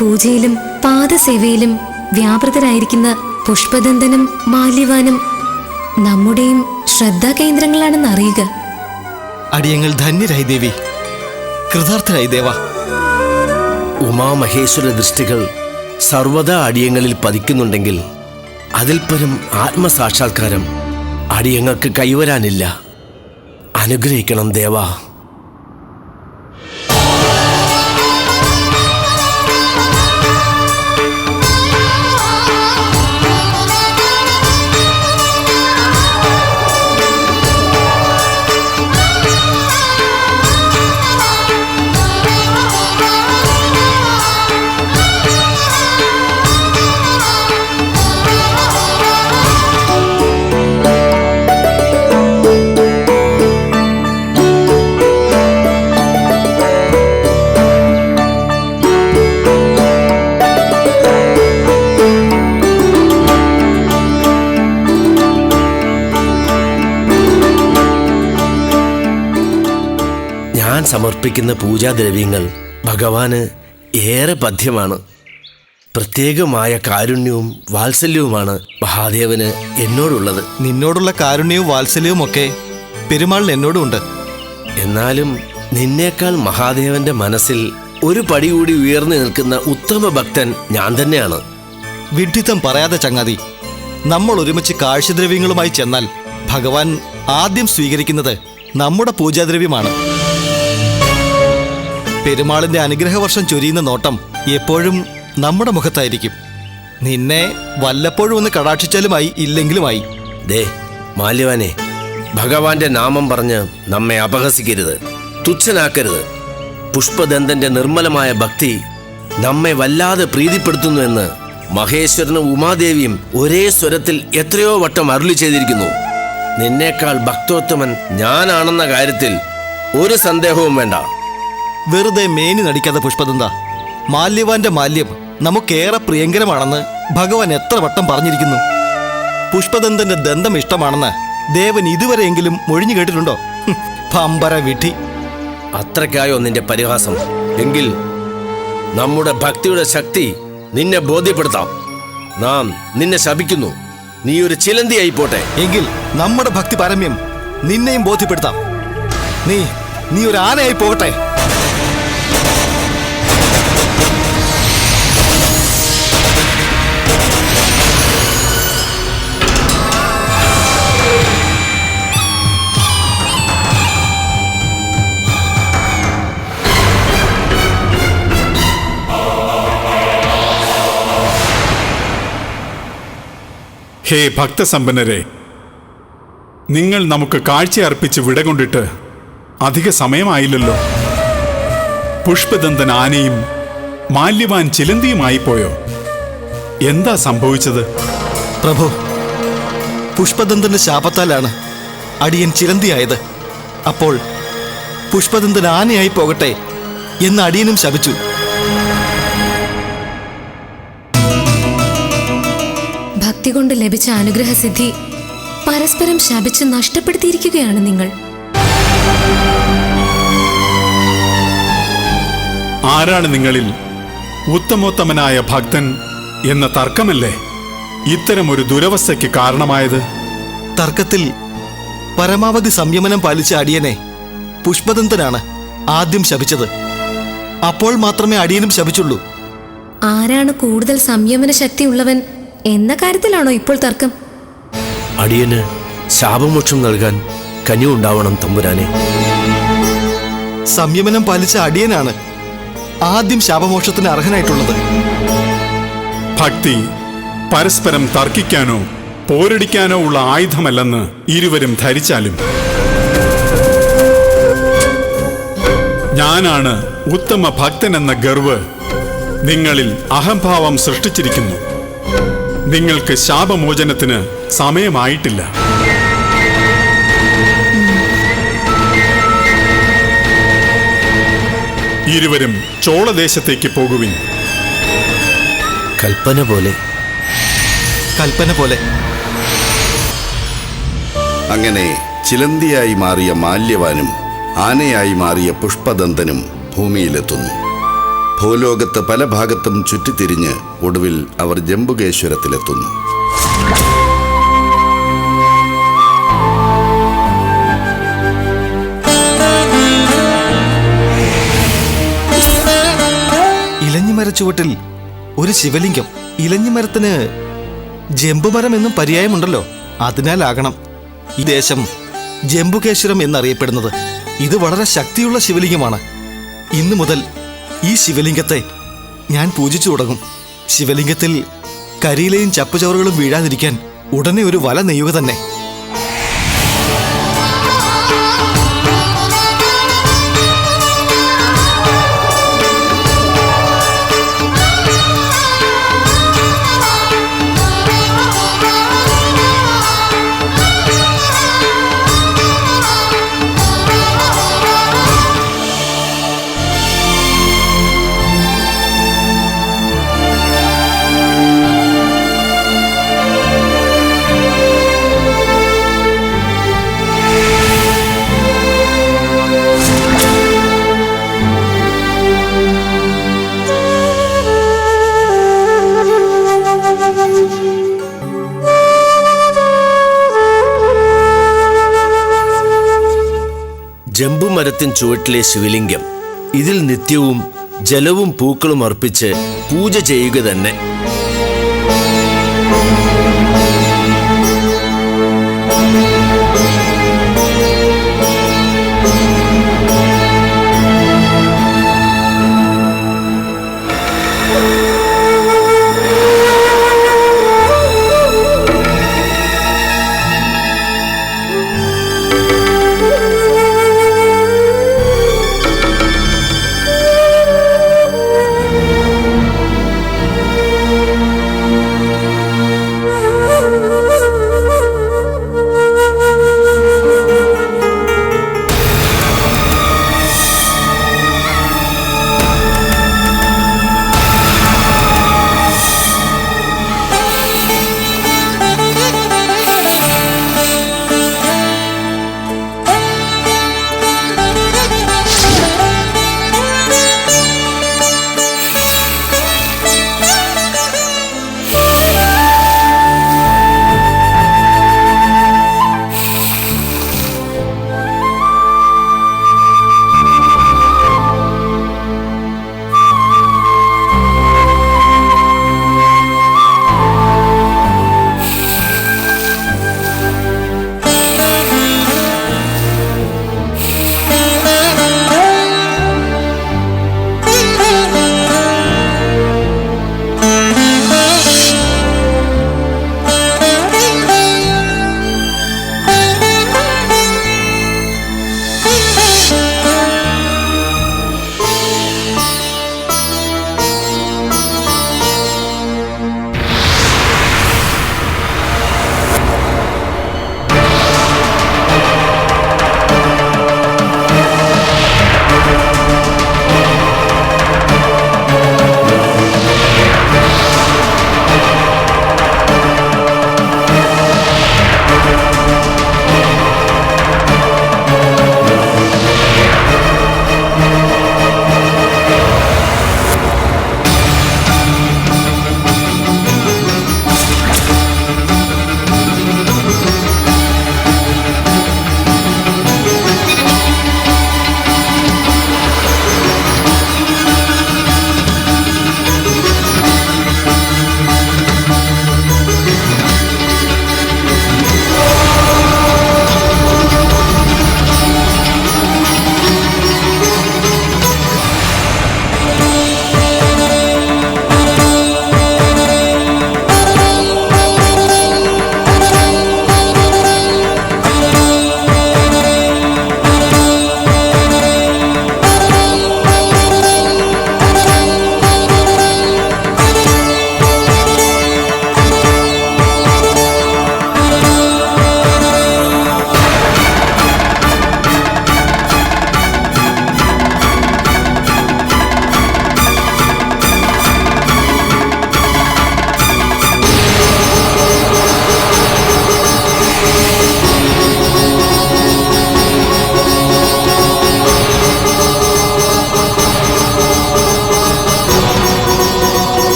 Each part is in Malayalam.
പൂജയിലും പാദസേവയിലും വ്യാപൃതരായിരിക്കുന്ന പുഷ്പദന്തനും മാല്യവാനും നമ്മുടെയും ശ്രദ്ധാകേന്ദ്രങ്ങളാണെന്ന് അറിയുക. അടിയങ്ങൾ ധന്യരായി ദേവി, കൃതാർത്ഥരായി ദേവ. ഉമാമഹേശ്വര ദൃഷ്ടികൾ സർവദാ അടിയങ്ങളിൽ പതിക്കുന്നുണ്ടെങ്കിൽ അതിൽ പരം ആത്മസാക്ഷാത്കാരം അടിയങ്ങൾക്ക് കൈവരാനില്ല. അനുഗ്രഹിക്കണം ദേവാ. ഞാൻ സമർപ്പിക്കുന്ന പൂജാദ്രവ്യങ്ങൾ ഭഗവാന് ഏറെ പഥ്യമാണ്. പ്രത്യേകമായ കാരുണ്യവും വാത്സല്യവുമാണ് മഹാദേവന് എന്നോടുള്ളത്. നിന്നോടുള്ള കാരുണ്യവും വാത്സല്യവും ഒക്കെ പെരുമാളിന് എന്നോടുമുണ്ട്. എന്നാലും നിന്നേക്കാൾ മഹാദേവന്റെ മനസ്സിൽ ഒരു പടി കൂടി ഉയർന്നു നിൽക്കുന്ന ഉത്തമ ഭക്തൻ ഞാൻ തന്നെയാണ്. വിഡ്ഢിത്തം പറയാതെ ചങ്ങാതി, നമ്മൾ ഒരുമിച്ച് കാഴ്ചദ്രവ്യങ്ങളുമായി ചെന്നാൽ ഭഗവാൻ ആദ്യം സ്വീകരിക്കുന്നത് നമ്മുടെ പൂജാദ്രവ്യമാണ്. പെരുമാളിന്റെ അനുഗ്രഹവർഷം ചൊരിയുന്ന നോട്ടം എപ്പോഴും നമ്മുടെ മുഖത്തായിരിക്കും. നിന്നെ വല്ലപ്പോഴും ഒന്ന് കടാക്ഷിച്ചാലുമായി, ഇല്ലെങ്കിലുമായി. ദേ മാല്യവാനെ, ഭഗവാന്റെ നാമം പറഞ്ഞ് നമ്മെ അപഹസിക്കരുത്, തുച്ഛനാക്കരുത്. പുഷ്പദന്തന്റെ നിർമ്മലമായ ഭക്തി നമ്മെ വല്ലാതെ പ്രീതിപ്പെടുത്തുന്നുവെന്ന് മഹേശ്വരനും ഉമാദേവിയും ഒരേ സ്വരത്തിൽ എത്രയോ വട്ടം അരുളി ചെയ്തിരിക്കുന്നു. നിന്നേക്കാൾ ഭക്തോത്തമൻ ഞാനാണെന്ന കാര്യത്തിൽ ഒരു സന്ദേഹവും വേണ്ട. വെറുതെ മേനി നടിക്കാതെ പുഷ്പദന്ത, മാല്യവാന്റെ മാല്യം നമുക്കേറെ പ്രിയങ്കരമാണെന്ന് ഭഗവാൻ എത്ര വട്ടം പറഞ്ഞിരിക്കുന്നു. പുഷ്പദന്തന്റെ ദന്തം ഇഷ്ടമാണെന്ന് ദേവൻ ഇതുവരെയെങ്കിലും മൊഴിഞ്ഞു കേട്ടിട്ടുണ്ടോ? പമ്പര വിഡ്ഢി. അത്രയ്ക്കായോ നിന്റെ പരിഹാസം? എങ്കിൽ നമ്മുടെ ഭക്തിയുടെ ശക്തി നിന്നെ ബോധ്യപ്പെടുത്താം. നാം നിന്നെ ശപിക്കുന്നു, നീ ഒരു ചിലന്തിയായി പോട്ടെ. എങ്കിൽ നമ്മുടെ ഭക്തി പാരമ്യം നിന്നെയും ബോധ്യപ്പെടുത്താം. നീ ഒരു ആനയായി പോകട്ടെ. ഹേ ഭക്തസമ്പന്നരെ, നിങ്ങൾ നമുക്ക് കാഴ്ച അർപ്പിച്ച് വിട കൊണ്ടിട്ട് അധിക സമയമായില്ലല്ലോ. പുഷ്പദന്തൻ ആനയും മാല്യവാൻ ചിലന്തിയുമായി പോയോ? എന്താ സംഭവിച്ചത്? പ്രഭു, പുഷ്പദന്തന്റെ ശാപത്താലാണ് അടിയൻ ചിലന്തിയായത്. അപ്പോൾ പുഷ്പദന്തൻ ആനയായി പോകട്ടെ എന്ന് അടിയനും ശപിച്ചു. ഭക്തി കൊണ്ട് ലഭിച്ച അനുഗ്രഹസിദ്ധി പരസ്പരം ശപിച്ച് നഷ്ടപ്പെടുത്തിയിരിക്കുകയാണ് നിങ്ങൾ. ആരാണ് നിങ്ങളിൽ ഉത്തമോത്തമനായ ഭക്തൻ എന്ന തർക്കമല്ലേ ഇത്തരമൊരു ദുരവസ്ഥയ്ക്ക് കാരണമായത്? തർക്കത്തിൽ പരമാവധി സംയമനം പാലിച്ച അടിയനെ പുഷ്പദന്തനാണ് ആദ്യം ശപിച്ചത്. അപ്പോൾ മാത്രമേ അടിയനും ശപിച്ചുള്ളൂ. ആരാണ് കൂടുതൽ സംയമന ശക്തിയുള്ളവൻ എന്ന കാര്യത്തിലാണോ ഇപ്പോൾ തർക്കം? അടിയന് ശാപമോക്ഷം നൽകാൻ കനിവുണ്ടാവണം തമ്പുരാനെ. സംയമനം പാലിച്ച അടിയനാണ് ആദ്യം ശാപമോക്ഷത്തിന് അർഹനായിട്ടുള്ളത്. ഭക്തി പരസ്പരം തർക്കിക്കാനോ പോരടിക്കാനോ ഉള്ള ആയുധമല്ലെന്ന് ഇരുവരും ധരിച്ചാലും ഞാനാണ് ഉത്തമ ഭക്തനെന്ന ഗർവ് നിങ്ങളിൽ അഹംഭാവം സൃഷ്ടിച്ചിരിക്കുന്നു. നിങ്ങൾക്ക് ശാപമോചനത്തിന് സമയമായിട്ടില്ല. ഇരുവരും ചോളദേശത്തേക്ക് പോകുവിൻ. കൽപ്പന പോലെ. കൽപ്പന പോലെ. അങ്ങനെ ചിലന്തിയായി മാറിയ മാല്യവാനും ആനയായി മാറിയ പുഷ്പദന്തനും ഭൂമിയിലെത്തുന്നു. ഭൂലോകത്ത് പല ഭാഗത്തും ചുറ്റിത്തിരിഞ്ഞ് ഒടുവിൽ അവർ ജംബുകേശ്വരത്തിലെത്തുന്നു. ഇലഞ്ഞിമരച്ചുവട്ടിൽ ഒരു ശിവലിംഗം. ഇലഞ്ഞിമരത്തിന് ജംബുമരം എന്നും പര്യായമുണ്ടല്ലോ. അതിനാലാകണം ഈ ദേശം ജംബുകേശ്വരം എന്നറിയപ്പെടുന്നത്. ഇത് വളരെ ശക്തിയുള്ള ശിവലിംഗമാണ്. ഇന്നു മുതൽ ഈ ശിവലിംഗത്തെ ഞാൻ പൂജിച്ചു തുടങ്ങും. ശിവലിംഗത്തിൽ കരിയിലയും ചപ്പുചവറുകളും വീഴാതിരിക്കാൻ ഉടനെ ഒരു വല നെയ്യുക തന്നെ. ജംബുമരത്തിൻ ചുവട്ടിലെ ശിവലിംഗം, ഇതിൽ നിത്യവും ജലവും പൂക്കളും അർപ്പിച്ച് പൂജ ചെയ്യുക തന്നെ.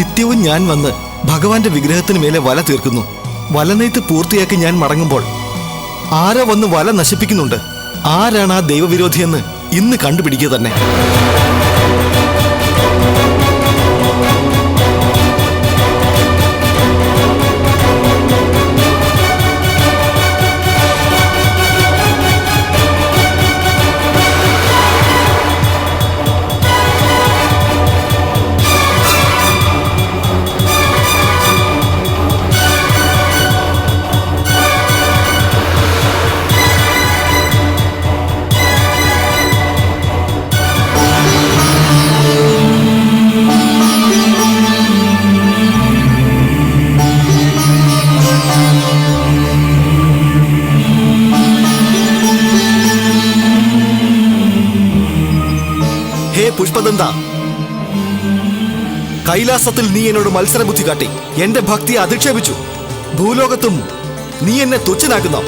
നിത്യവും ഞാൻ വന്ന് ഭഗവാന്റെ വിഗ്രഹത്തിന് മേലെ വല തീർക്കുന്നു. വലനെയ്ത്ത് പൂർത്തിയാക്കി ഞാൻ മടങ്ങുമ്പോൾ ആരോ വന്ന് വല നശിപ്പിക്കുന്നുണ്ട്. ആരാണ് ആ ദൈവവിരോധിയെന്ന് ഇന്ന് കണ്ടുപിടിക്കുക തന്നെ. പുഷ്പദന്ത, കൈലാസത്തിൽ നീ എന്നോട് മത്സരബുദ്ധി കാട്ടി എന്റെ ഭക്തിയെ അധിക്ഷേപിച്ചു. ഭൂലോകത്തും നീ എന്നെ തുച്ഛനാക്കുന്നു.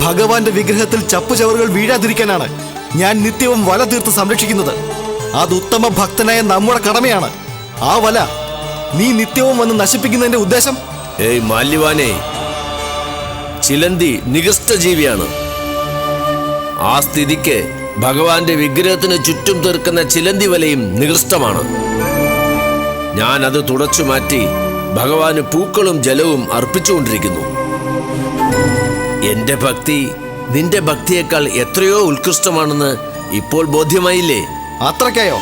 ഭഗവാന്റെ വിഗ്രഹത്തിൽ ചപ്പുചവറുകൾ വീഴാതിരിക്കാനാണ് ഞാൻ നിത്യവും വല തീർത്ത് സംരക്ഷിക്കുന്നത്. അത് ഉത്തമ ഭക്തനായ നമ്മുടെ കടമയാണ്. ആ വല നീ നിത്യവും വന്ന് നശിപ്പിക്കുന്നതിന്റെ ഉദ്ദേശം? ഏയ് മാല്യവാനെ, ചിലന്തി നികൃഷ്ടജീവിയാണ്. ആ സ്ഥിതിക്ക് ഭഗവാന്റെ വിഗ്രഹത്തിന് ചുറ്റും തീർക്കുന്ന ചിലന്തി വലയും നികൃഷ്ടമാണ്. ഞാൻ അത് തുടച്ചു മാറ്റി ഭഗവാന് പൂക്കളും ജലവും അർപ്പിച്ചുകൊണ്ടിരിക്കുന്നു. എന്റെ ഭക്തി നിന്റെ ഭക്തിയേക്കാൾ എത്രയോ ഉത്കൃഷ്ടമാണെന്ന് ഇപ്പോൾ ബോധ്യമായില്ലേ? അത്രയ്ക്കായോ?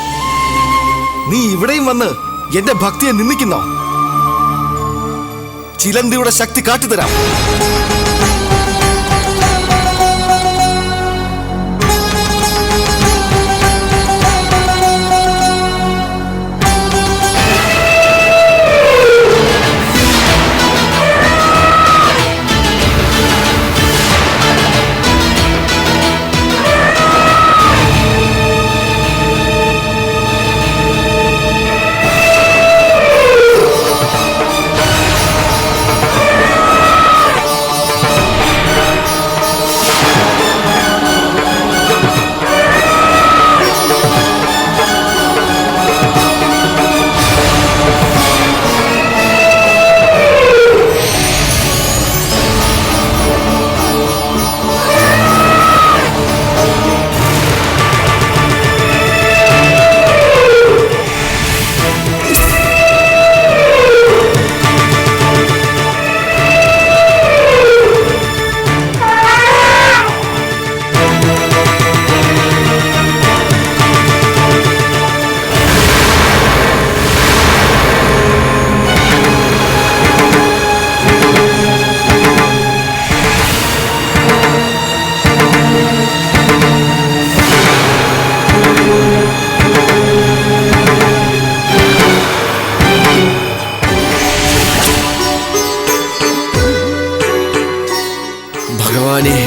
നീ ഇവിടെയും വന്ന് എന്റെ ഭക്തിയെ നിന്ദിക്കുന്നോ? ചിലന്തിയുടെ ശക്തി കാട്ടിത്തരാം. ഭഗവാനെ,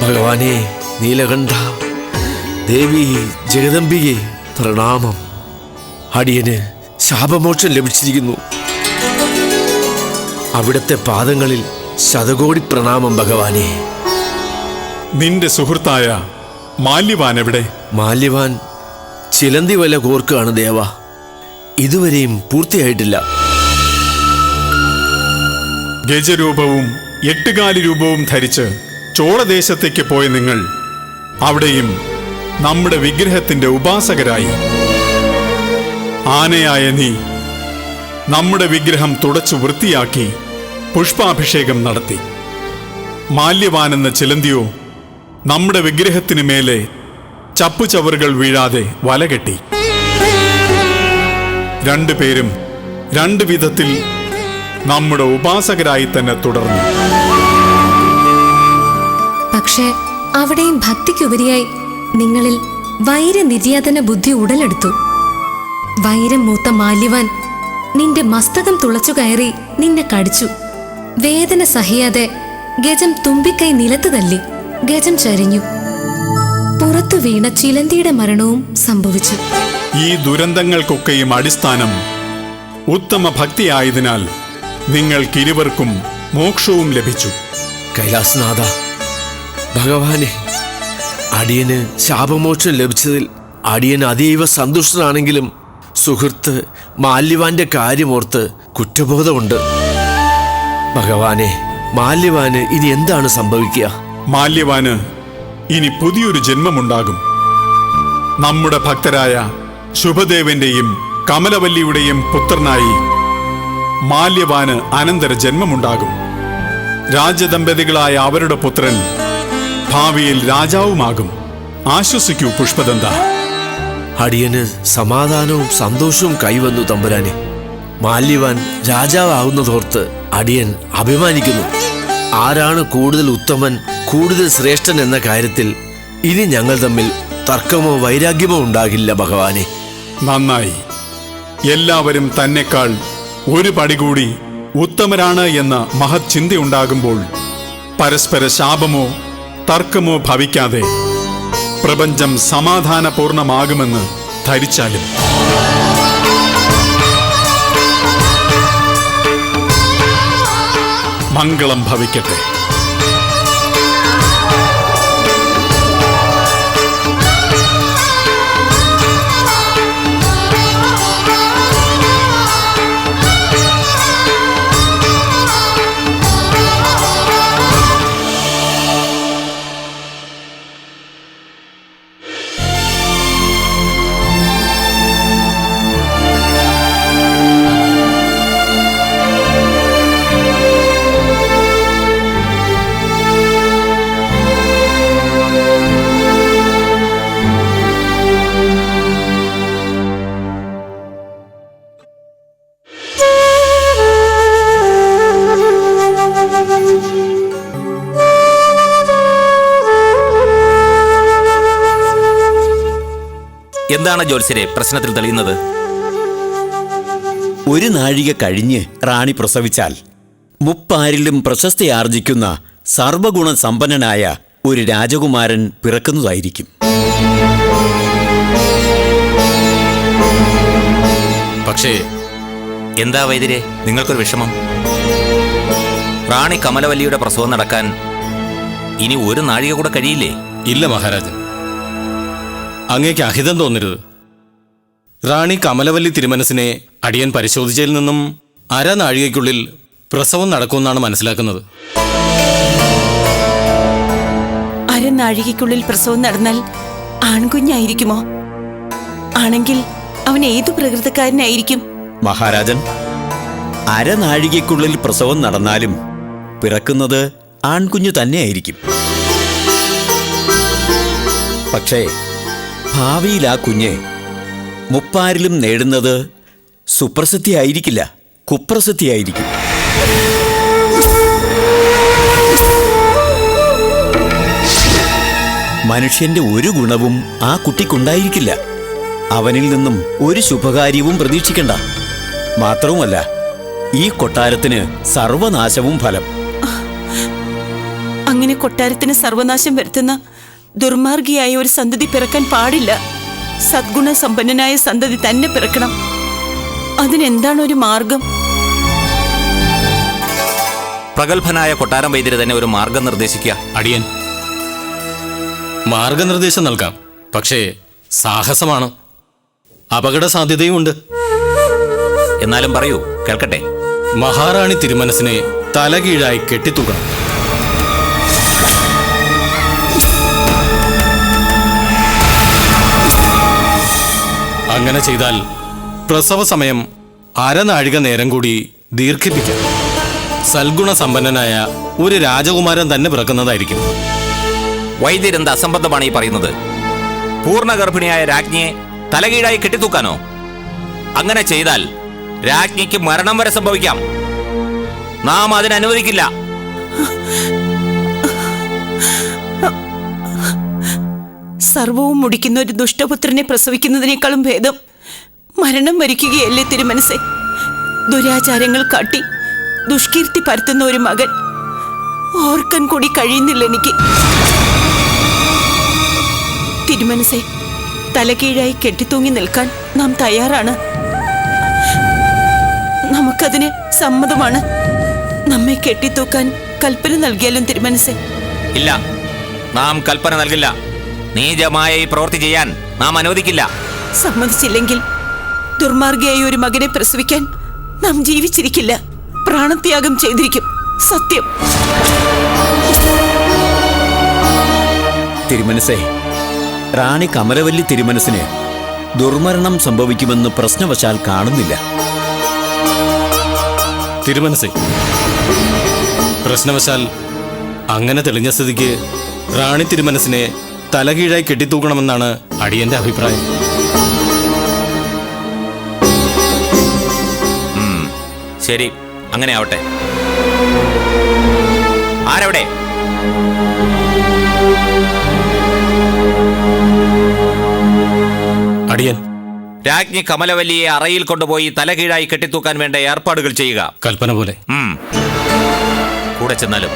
ഭഗവാനെ നീലകണ്ഠ, ദേവി ജഗദംബികെ പ്രണാമം. അടിയന് ശാപമോക്ഷം ലഭിച്ചിരിക്കുന്നു. അവിടുത്തെ പാദങ്ങളിൽ ശതകോടി പ്രണാമം ഭഗവാനെ. നിന്റെ സുഹൃത്തായ മാല്യവാൻ എവിടെ? മാല്യവാൻ ചിലന്തി വല കോർക്കുകയാണ് ദേവ. ഇതുവരെയും പൂർത്തിയായിട്ടില്ല. ഗജരൂപവും എട്ടുകാലി രൂപവും ധരിച്ച് ചോളദേശത്തേക്ക് പോയ നിങ്ങൾ അവിടെയും നമ്മുടെ വിഗ്രഹത്തിന്റെ ഉപാസകരായി. ആനയായ നീ നമ്മുടെ വിഗ്രഹം തുടച്ചു വൃത്തിയാക്കി പുഷ്പാഭിഷേകം നടത്തി. മാല്യവാനെന്ന ചിലന്തിയോ നമ്മുടെ വിഗ്രഹത്തിന് മേലെ ചപ്പുചവറുകൾ വീഴാതെ വലകെട്ടി. രണ്ടുപേരും രണ്ടു വിധത്തിൽ നമ്മുടെ ഉപാസകരായി തന്നെ തുടർന്നു. പക്ഷേ അവിടെയും ഭക്തിക്കുപരിയായി നിങ്ങളിൽ വൈരനിര്യാതന ബുദ്ധി ഉടലെടുത്തു. വൈരം മൂത്ത മാല്യവാൻ നിന്റെ മസ്തകം തുളച്ചു കയറി നിന്നെ കടിച്ചു. വേദന സഹിയാതെ ഗജം തുമ്പിക്കൈ നിലത്ത് തല്ലി. ഗജം ചരിഞ്ഞു. പുറത്തു വീണ ചിലന്തിയുടെ മരണവും സംഭവിച്ചു. ഈ ദുരന്തങ്ങൾക്കൊക്കെയും അടിസ്ഥാനം ഉത്തമ ഭക്തിയായതിനാൽ നിങ്ങൾക്കിരുവർക്കും മോക്ഷവും ലഭിച്ചു. കൈലാസനാഥ, ഭഗവാനെ, അടിയന് ശാപമോക്ഷം ലഭിച്ചതിൽ അടിയൻ അതീവ സന്തുഷ്ടനാണെങ്കിലും സുഹൃത്ത് മാല്യവാന്റെ കാര്യമോർത്ത് കുറ്റബോധമുണ്ട്. ഭഗവാനെ, മാല്യവാന് ഇനി എന്താണ് സംഭവിക്കുക? മാല്യവാന് ഇനി പുതിയൊരു ജന്മമുണ്ടാകും. നമ്മുടെ ഭക്തരായ ശുഭദേവന്റെയും കമലവല്ലിയുടെയും പുത്രനായി മാല്യവാന് അനന്തര ജന്മമുണ്ടാകും. രാജദമ്പതികളായ അവരുടെ പുത്രൻ ഭാവിയിൽ രാജാവുമാകും. ആശ്വസിക്കൂ പുഷ്പദന്ത. അടിയന് സമാധാനവും സന്തോഷവും കൈവന്നു തമ്പുരാനെ. മാല്യവാൻ രാജാവാകുന്നതോർത്ത് അടിയൻ അഭിമാനിക്കുന്നു. ആരാണ് കൂടുതൽ ഉത്തമൻ, കൂടുതൽ ശ്രേഷ്ഠൻ എന്ന കാര്യത്തിൽ ഇനി ഞങ്ങൾ തമ്മിൽ തർക്കമോ വൈരാഗ്യമോ ഉണ്ടാകില്ല ഭഗവാനെ. നന്നായി. എല്ലാവരും തന്നെക്കാൾ ഒരു പടി കൂടി ഉത്തമരാണ് എന്ന മഹത് ചിന്തയുണ്ടാകുമ്പോൾ പരസ്പര ശാപമോ തർക്കമോ ഭവിക്കാതെ പ്രപഞ്ചം സമാധാനപൂർണമാകുമെന്ന് ധരിച്ചാലും. മംഗളം ഭവിക്കട്ടെ. എന്താണ് ജ്യോത്സ്യരെ പ്രശ്നത്തിൽ തെളിയുന്നത്? ഒരു നാഴിക കഴിഞ്ഞ് റാണി പ്രസവിച്ചാൽ മുപ്പാരിലും പ്രശസ്തി ആർജിക്കുന്ന സർവഗുണ സമ്പന്നനായ ഒരു രാജകുമാരൻ പിറക്കുന്നതായിരിക്കും. പക്ഷേ എന്താ വൈദ്യരെ, നിങ്ങൾക്കൊരു വിഷമം? റാണി കമലവല്ലിയുടെ പ്രസവം നടക്കാൻ ഇനി ഒരു നാഴിക കൂടെ കഴിയില്ലേ? ഇല്ല മഹാരാജൻ, അങ്ങേക്ക് അഹിതം തോന്നരുത്. റാണി കമലവല്ലി തിരുമനസിനെ അടിയൻ പരിശോധിച്ചതിൽ നിന്നും അരനാഴികയ്ക്കുള്ളിൽ പ്രസവം നടക്കുമെന്നാണ് മനസ്സിലാക്കുന്നത്. അരനാഴികയ്ക്കുള്ളിൽ പ്രസവം നടന്നാൽ ആൺകുഞ്ഞായിരിക്കുമോ? ആണെങ്കിൽ അവൻ ഏതു പ്രകൃതക്കാരനായിരിക്കും? മഹാരാജൻ, അരനാഴികയ്ക്കുള്ളിൽ പ്രസവം നടന്നാലും പിറക്കുന്നത് ആൺകുഞ്ഞു തന്നെയായിരിക്കും. പക്ഷേ ഭാവിയിൽ ആ കുഞ്ഞ് മുപ്പാരിലും നേടുന്നത് സുപ്രസിദ്ധിയായിരിക്കില്ല, കുപ്രസിദ്ധിയായിരിക്കും. മനുഷ്യന്റെ ഒരു ഗുണവും ആ കുട്ടിക്കുണ്ടായിരിക്കില്ല. അവനിൽ നിന്നും ഒരു ശുഭകാര്യവും പ്രതീക്ഷിക്കണ്ട. മാത്രവുമല്ല, ഈ കൊട്ടാരത്തിന് സർവനാശവും ഫലം. അങ്ങനെ കൊട്ടാരത്തിന് സർവനാശം വരുത്തുന്ന ദുർമാർഗിയായ ഒരു സന്തതി പിറക്കാൻ പാടില്ല. സദ്ഗുണ സമ്പന്നനായ സന്തതി തന്നെ പിറക്കണം. അതിനെന്താണ് ഒരു മാർഗം? പ്രഗത്ഭനായ കൊട്ടാരം വൈദ്യര് തന്നെ ഒരു മാർഗം നിർദ്ദേശിക്കുക. അടിയൻ മാർഗനിർദ്ദേശം നൽകാം. പക്ഷേ സാഹസമാണ്, അപകട സാധ്യതയുമുണ്ട്. എന്നാലും പറയൂ, കേൾക്കട്ടെ. മഹാറാണി തിരുമനസിനെ തലകീഴായി കെട്ടിത്തൂക്കണം. അങ്ങനെ ചെയ്താൽ പ്രസവ സമയം അരനാഴിക നേരം കൂടി ദീർഘിപ്പിക്കാം. സൽഗുണ സമ്പന്നനായ ഒരു രാജകുമാരൻ തന്നെ പിറക്കുന്നതായിരിക്കും. വൈദ്യരെന്ത് അസംബന്ധമാണ് ഈ പറയുന്നത്? പൂർണ്ണ ഗർഭിണിയായ രാജ്ഞിയെ തലകീഴായി കെട്ടിത്തൂക്കാനോ? അങ്ങനെ ചെയ്താൽ രാജ്ഞിക്ക് മരണം വരെ സംഭവിക്കാം. നാം അതിനനുവദിക്കില്ല. സർവവും മുടിക്കുന്ന ഒരു ദുഷ്ടപുത്രനെ പ്രസവിക്കുന്നതിനേക്കാളും ഭേദം മരണം വരിക്കുകയല്ലേ തിരുമനസേ? ദുരാചാരങ്ങൾ കാട്ടി ദുഷ്കീർത്തി പരത്തുന്ന ഒരു മകൻ ഓർക്കാൻ കൂടി കഴിയുന്നില്ല എനിക്ക്. തിരുമനസേ, തലകീഴായി കെട്ടിത്തൂങ്ങി നിൽക്കാൻ നാം തയ്യാറാണ്. നമുക്കതിന് സമ്മതമാണ്. നമ്മെ കെട്ടിത്തൂക്കാൻ കൽപ്പന നൽകിയാലും തിരുമനസേ? ഇല്ല, നാം കൽപ്പന നൽകില്ല. നീചമായ ഈ പ്രവൃത്തി ചെയ്യാൻ നാം അനുവദിക്കില്ല. സമ്മതിച്ചില്ലെങ്കിൽ ദുർമാർഗിയായ ഒരു മകനെ പ്രസവിക്കാൻ നാം ജീവിച്ചിരിക്കില്ല. പ്രാണത്യാഗം ചെയ്തിരിക്കും. സത്യം. തിരുമനസേ, റാണി കമലവല്ലി തിരുമനസിന് ദുർമരണം സംഭവിക്കുമെന്ന് പ്രശ്നവശാൽ കാണുന്നില്ല. തിരുമനസേ, പ്രശ്നവശാൽ അങ്ങനെ തെളിഞ്ഞ സ്ഥിതിക്ക് റാണി തിരുമനസിനെ തലകീഴായി കെട്ടിത്തൂക്കണമെന്നാണ് അടിയന്റെ അഭിപ്രായം. ശരി, അങ്ങനെ ആവട്ടെ. ആരവിടെ? അടിയൻ. രാജ്ഞി കമലവല്ലിയെ അറയിൽ കൊണ്ടുപോയി തലകീഴായി കെട്ടിത്തൂക്കാൻ വേണ്ട ഏർപ്പാടുകൾ ചെയ്യുക. കൽപ്പന പോലെ. കൂടെ ചെന്നാലും